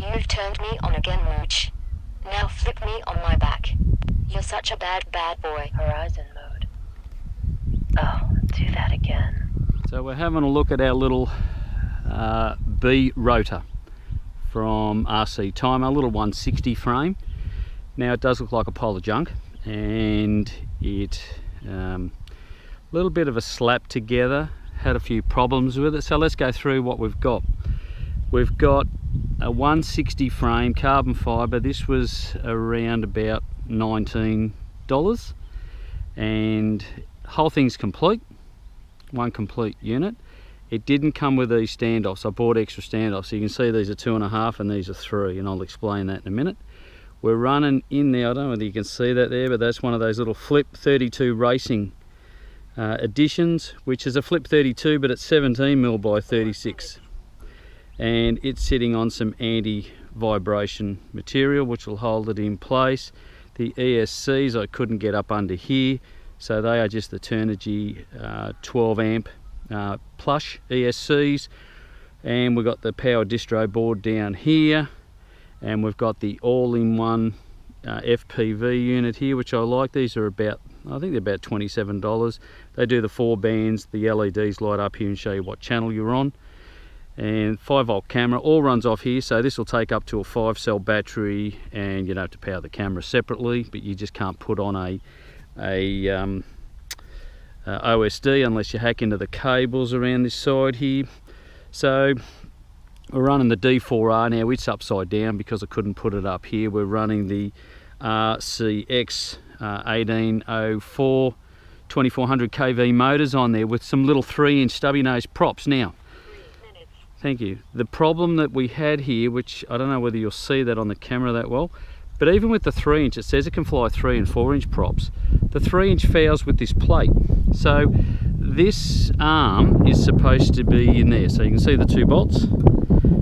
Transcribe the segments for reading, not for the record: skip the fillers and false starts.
You've turned me on again, Mooch. Now flip me on my back. You're such a bad boy. Horizon mode. Oh, do that again. So we're having a look at our little BeeRotor from RCtimer, a little 160 frame. Now it does look like a pile of junk, and it little bit of a slap together, had a few problems with it. So let's go through what we've got. We've got a 160 frame, carbon fibre. This was around about $19, and whole thing's complete, one complete unit. It didn't come with these standoffs. I bought extra standoffs. So you can see these are 2.5 and these are 3, and I'll explain that in a minute. We're running in there, I don't know whether you can see that there, but that's one of those little Flip 32 racing editions, which is a Flip 32, but it's 17mm by 36. And it's sitting on some anti-vibration material which will hold it in place. The ESCs I couldn't get up under here, so they are just the Turnigy 12 amp plush ESCs, and we've got the power distro board down here, and we've got the all-in-one FPV unit here, which I like. These are about, I think they're about $27. They do the 4 bands, the LEDs light up here and show you what channel you're on, and 5-volt camera, all runs off here. So this will take up to a 5-cell battery, and you don't have to power the camera separately, but you just can't put on a OSD unless you hack into the cables around this side here. So we're running the D4R now. It's upside down because I couldn't put it up here. We're running the RCX 1804 2400 kV motors on there with some little 3-inch stubby nose props. Now, thank you. The problem that we had here, which I don't know whether you'll see that on the camera that well, but even with the 3-inch, it says it can fly 3 and 4-inch props. The 3-inch fouls with this plate. So this arm is supposed to be in there. So you can see the 2 bolts.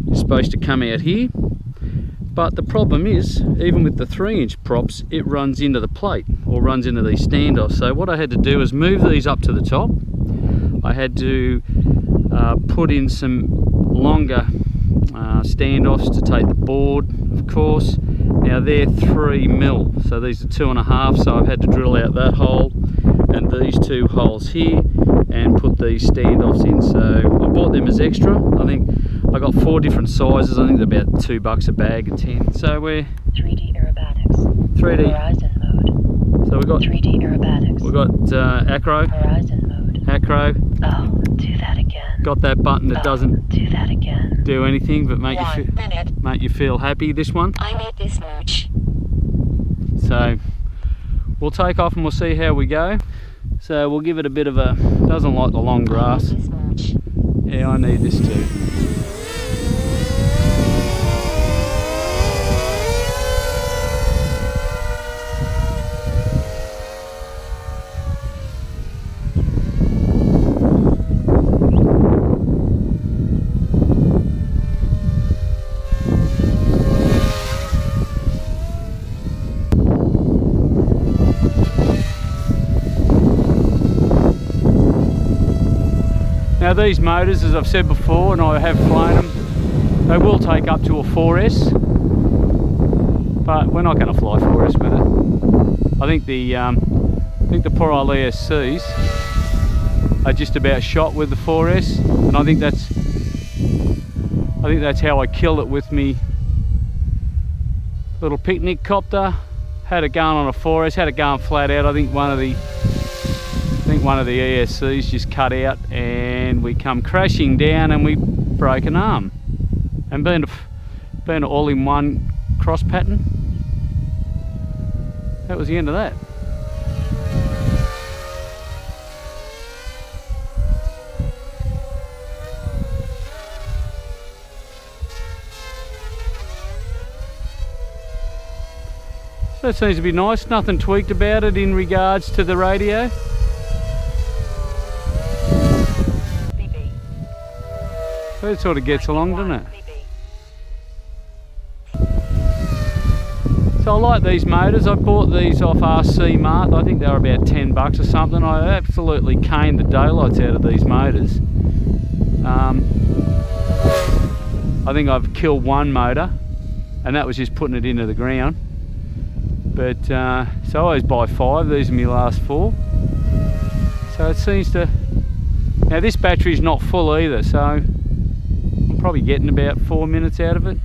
It's supposed to come out here. But the problem is, even with the 3-inch props, it runs into the plate or runs into these standoffs. So what I had to do is move these up to the top. I had to put in some longer standoffs to take the board, of course. Now they're 3mm, so these are 2.5, so I've had to drill out that hole and these 2 holes here and put these standoffs in. So I bought them as extra. I think I got 4 different sizes. I think they're about $2 a bag of 10. So we're 3D aerobatics. 3D Horizon mode. So we've got 3D aerobatics. We've got acro. Horizon mode. Acro. Oh, do that again. Got that button that doesn't do that again. Do anything but make you feel happy. This one. I made this much. So we'll take off and we'll see how we go. So we'll give it a bit of a, doesn't like the long grass. Yeah, I need this too. Now these motors, as I've said before, and I have flown them, they will take up to a 4S, but we're not going to fly 4S with it. I think the poor old ESCs are just about shot with the 4S, and I think that's how I killed it with me little picnic copter. Had it going on a 4S, had it going flat out. I think one of the ESCs just cut out and we come crashing down and we broke an arm. And being an all-in-one cross pattern, that was the end of that. So that seems to be nice, nothing tweaked about it in regards to the radio. So it sort of gets along, doesn't it? So I like these motors. I bought these off RCtimer. I think they were about $10 or something. I absolutely caned the daylights out of these motors. I think I've killed one motor and that was just putting it into the ground. But so I always buy 5. These are my last 4. So it seems to. Now this battery's not full either, so I'm probably getting about 4 minutes out of it.